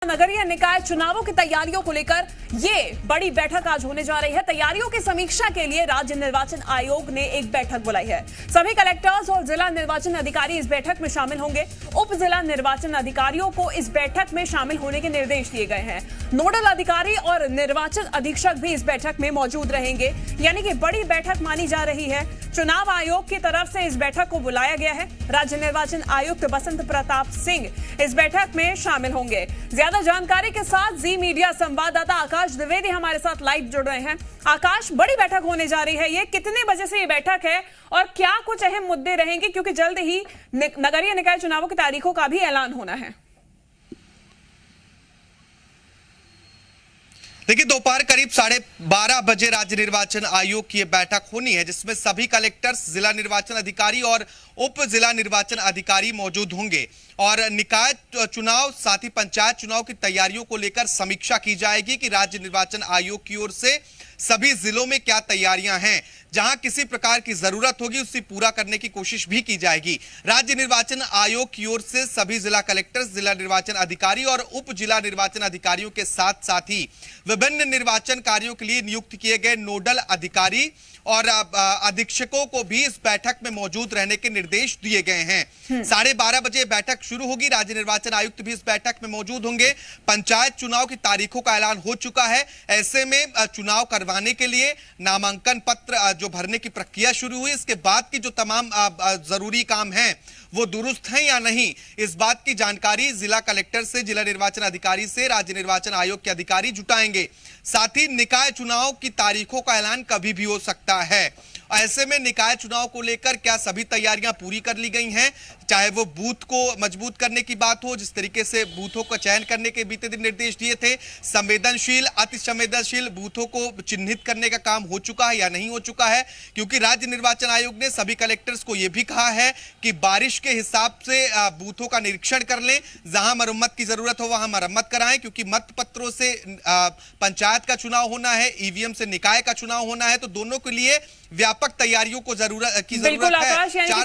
नगरीय निकाय चुनावों की तैयारियों को लेकर ये बड़ी बैठक आज होने जा रही है। तैयारियों की समीक्षा के लिए राज्य निर्वाचन आयोग ने एक बैठक बुलाई है। सभी कलेक्टर्स और जिला निर्वाचन अधिकारी इस बैठक में शामिल होंगे। उप जिला निर्वाचन अधिकारियों को इस बैठक में शामिल होने के निर्देश दिए गए हैं। नोडल अधिकारी और निर्वाचन अधीक्षक भी इस बैठक में मौजूद रहेंगे, यानी कि बड़ी बैठक मानी जा रही है। चुनाव आयोग की तरफ से इस बैठक को बुलाया गया है। राज्य निर्वाचन आयुक्त बसंत प्रताप सिंह इस बैठक में शामिल होंगे। ज्यादा जानकारी के साथ जी मीडिया संवाददाता आकाश द्विवेदी हमारे साथ लाइव जुड़ रहे हैं। आकाश, बड़ी बैठक होने जा रही है, ये कितने बजे से ये बैठक है और क्या कुछ अहम मुद्दे रहेंगे, क्योंकि जल्द ही नगरीय निकाय चुनावों की तारीखों का भी ऐलान होना है। देखिए, दोपहर करीब 12:30 बजे राज्य निर्वाचन आयोग की बैठक होनी है, जिसमें सभी कलेक्टर्स, जिला निर्वाचन अधिकारी और उप जिला निर्वाचन अधिकारी मौजूद होंगे और निकाय चुनाव साथ ही पंचायत चुनाव की तैयारियों को लेकर समीक्षा की जाएगी कि राज्य निर्वाचन आयोग की ओर से सभी जिलों में क्या तैयारियां हैं। जहां किसी प्रकार की जरूरत होगी उसे पूरा करने की कोशिश भी की जाएगी। राज्य निर्वाचन आयोग की ओर से सभी जिला कलेक्टर्स, जिला निर्वाचन अधिकारी और उप जिला निर्वाचन अधिकारियों के साथ साथ ही विभिन्न निर्वाचन कार्यों के लिए नियुक्त किए गए नोडल अधिकारी और अधीक्षकों को भी इस बैठक में मौजूद रहने के निर्देश दिए गए हैं। 12:30 बजे बैठक शुरू होगी। राज्य निर्वाचन आयुक्त भी इस बैठक में मौजूद होंगे। पंचायत चुनाव की तारीखों का ऐलान हो चुका है। ऐसे में चुनाव करवाने के लिए नामांकन पत्र जो भरने की प्रक्रिया शुरू हुई, इसके बाद की जो तमाम जरूरी काम हैं वो दुरुस्त हैं या नहीं, इस बात की जानकारी जिला कलेक्टर से, जिला निर्वाचन अधिकारी से राज्य निर्वाचन आयोग के अधिकारी जुटाएंगे। साथ ही निकाय चुनाव की तारीखों का ऐलान कभी भी हो सकता है। ऐसे में निकाय चुनाव को लेकर क्या सभी तैयारियां पूरी कर ली गई हैं, चाहे वो बूथ को मजबूत करने की बात हो, जिस तरीके से बूथों का चयन करने के बीते दिन निर्देश दिए थे, संवेदनशील, अति संवेदनशील बूथों को चिन्हित करने का काम हो चुका है या नहीं हो चुका है, क्योंकि राज्य निर्वाचन आयोग ने सभी कलेक्टर्स को यह भी कहा है कि बारिश के हिसाब से बूथों का निरीक्षण कर लें, जहां मरम्मत की जरूरत हो वहां मरम्मत कराएं, क्योंकि मतपत्रों से पंचायत का चुनाव होना है, ईवीएम से निकाय का चुनाव होना है, तो दोनों के लिए व्यापक तैयारियों को जरूरत है।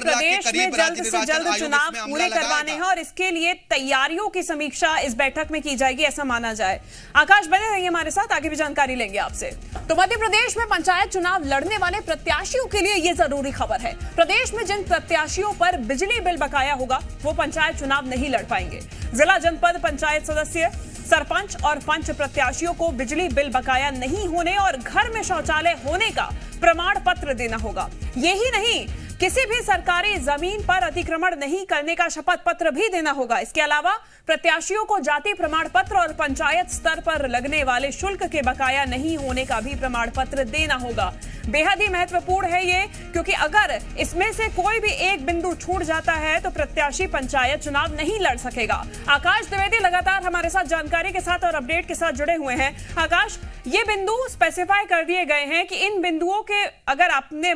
प्रदेश में जल्द से जल्द चुनाव पूरे करवाने हैं और इसके लिए तैयारियों की समीक्षा इस बैठक में की जाएगी, ऐसा माना जाए। आकाश, बने रहिए हमारे साथ, आगे भी जानकारी लेंगे आपसे। तो मध्य प्रदेश में पंचायत चुनाव लड़ने वाले प्रत्याशियों के लिए यह जरूरी खबर है। प्रदेश में जिन प्रत्याशियों पर बिजली बिल बकाया होगा वो पंचायत चुनाव नहीं लड़ पाएंगे। जिला जनपद पंचायत सदस्य, सरपंच और पंच प्रत्याशियों को बिजली बिल बकाया नहीं होने और घर में शौचालय होने का प्रमाण पत्र देना होगा। यही नहीं, किसी भी सरकारी जमीन पर अतिक्रमण नहीं करने का शपथ पत्र भी देना होगा। इसके अलावा प्रत्याशियों को जाति प्रमाण पत्र और पंचायत स्तर पर लगने वाले शुल्क के बकाया नहीं होने का भी प्रमाण पत्र देना होगा। बेहद ही महत्वपूर्ण है ये, क्योंकि अगर इसमें से कोई भी एक बिंदु छूट जाता है तो प्रत्याशी पंचायत चुनाव नहीं लड़ सकेगा। आकाश द्विवेदी लगातार हमारे साथ जानकारी के साथ और अपडेट के साथ जुड़े हुए हैं। आकाश, ये बिंदु स्पेसिफाई कर दिए गए हैं कि इन बिंदुओं के अगर आपने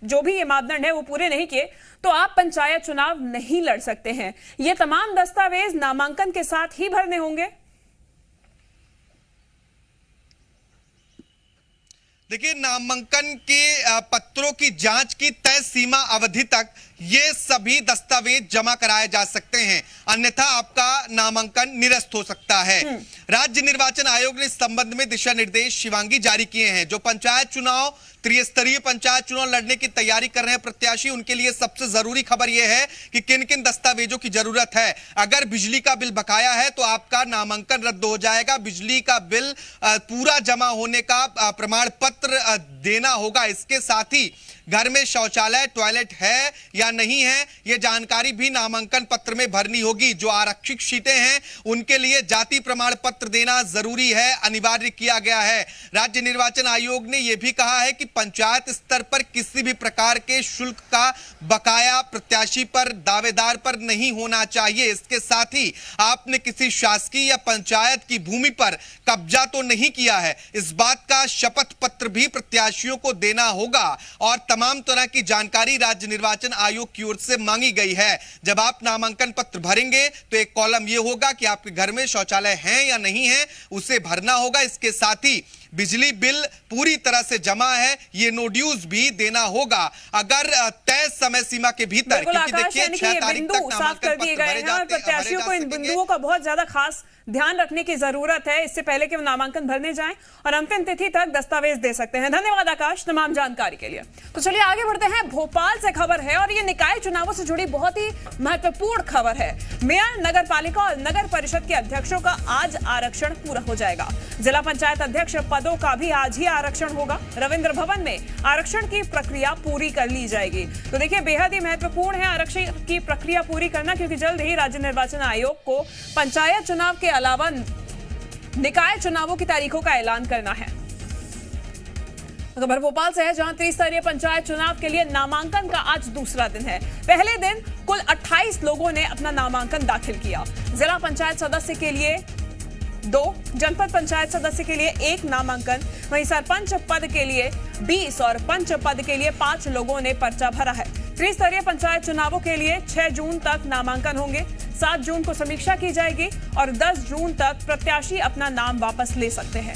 जो भी ये मापदंड है वो पूरे नहीं किए तो आप पंचायत चुनाव नहीं लड़ सकते हैं। ये तमाम दस्तावेज नामांकन के साथ ही भरने होंगे। देखिए, नामांकन के पत्रों की जांच की तय सीमा अवधि तक ये सभी दस्तावेज जमा कराए जा सकते हैं, अन्यथा आपका नामांकन निरस्त हो सकता है। राज्य निर्वाचन आयोग ने इस संबंध में दिशा निर्देश शिवांगी जारी किए हैं। जो पंचायत चुनाव, त्रिस्तरीय पंचायत चुनाव लड़ने की तैयारी कर रहे हैं प्रत्याशी, उनके लिए सबसे जरूरी खबर यह है कि किन किन दस्तावेजों की जरूरत है। अगर बिजली का बिल बकाया है तो आपका नामांकन रद्द हो जाएगा। बिजली का बिल पूरा जमा होने का प्रमाण पत्र देना होगा। इसके साथ ही घर में शौचालय, टॉयलेट है या नहीं है, यह जानकारी भी नामांकन पत्र में भरनी होगी। जो आरक्षित सीटें हैं उनके लिए जाति प्रमाण पत्र देना जरूरी है, अनिवार्य किया गया है। राज्य निर्वाचन आयोग ने यह भी कहा है कि पंचायत स्तर पर किसी भी प्रकार के शुल्क का बकाया प्रत्याशी पर, दावेदार पर नहीं होना चाहिए। इसके साथ ही आपने किसी शासकीय या पंचायत की भूमि पर कब्जा तो नहीं किया है, इस बात का शपथ पत्र भी प्रत्याशियों को देना होगा और तमाम तरह की जानकारी राज्य निर्वाचन आयोग की ओर से मांगी गई है। जब आप नामांकन पत्र भरेंगे तो एक कॉलम यह होगा कि आपके घर में शौचालय है या नहीं है, उसे भरना होगा। इसके साथ ही बिजली बिल पूरी तरह से जमा है, ये नो ड्यूज भी देना होगा अगर तय समय सीमा के भीतर। क्योंकि देखिए 6 तारीख तक साफ कर दिए गए हैं और प्रत्याशियों को इन बिंदुओं का बहुत ज्यादा खास ध्यान रखने की जरूरत है इससे पहले कि वो नामांकन भरने जाएं और अंतिम तिथि तक दस्तावेज दे सकते हैं। धन्यवाद आकाश तमाम जानकारी के लिए। तो चलिए आगे बढ़ते हैं। भोपाल से खबर है और ये निकाय चुनावों से जुड़ी बहुत ही महत्वपूर्ण खबर है। मेयर, नगर पालिका और नगर परिषद के अध्यक्षों का आज आरक्षण पूरा हो जाएगा। जिला पंचायत अध्यक्ष पदों का भी आज ही आरक्षण होगा। रविंद्र भवन में आरक्षण की प्रक्रिया पूरी कर ली जाएगी। तो देखिए बेहद ही महत्वपूर्ण है आरक्षण की प्रक्रिया पूरी करना, क्योंकि जल्द ही राज्य निर्वाचन आयोग को पंचायत चुनाव के अलावा निकाय चुनावों की तारीखों का ऐलान करना है। खबर भोपाल से है, जहां त्रिस्तरीय पंचायत चुनाव के लिए नामांकन का आज दूसरा दिन है। पहले दिन कुल 28 लोगों ने अपना नामांकन दाखिल किया। जिला पंचायत सदस्य के लिए 2, जनपद पंचायत सदस्य के लिए 1 नामांकन, वहीं सरपंच पद के लिए 20 और पंच पद के लिए 5 लोगों ने पर्चा भरा है। त्रिस्तरीय पंचायत चुनावों के लिए 6 जून तक नामांकन होंगे। 7 जून को समीक्षा की जाएगी और 10 जून तक प्रत्याशी अपना नाम वापस ले सकते हैं।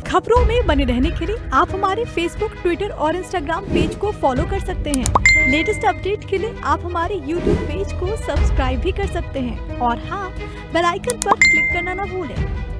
खबरों में बने रहने के लिए आप हमारे फेसबुक, ट्विटर और इंस्टाग्राम पेज को फॉलो कर सकते हैं। लेटेस्ट अपडेट के लिए आप हमारे यूट्यूब पेज को सब्सक्राइब भी कर सकते हैं और हाँ, बेल आइकन पर क्लिक करना ना भूलें।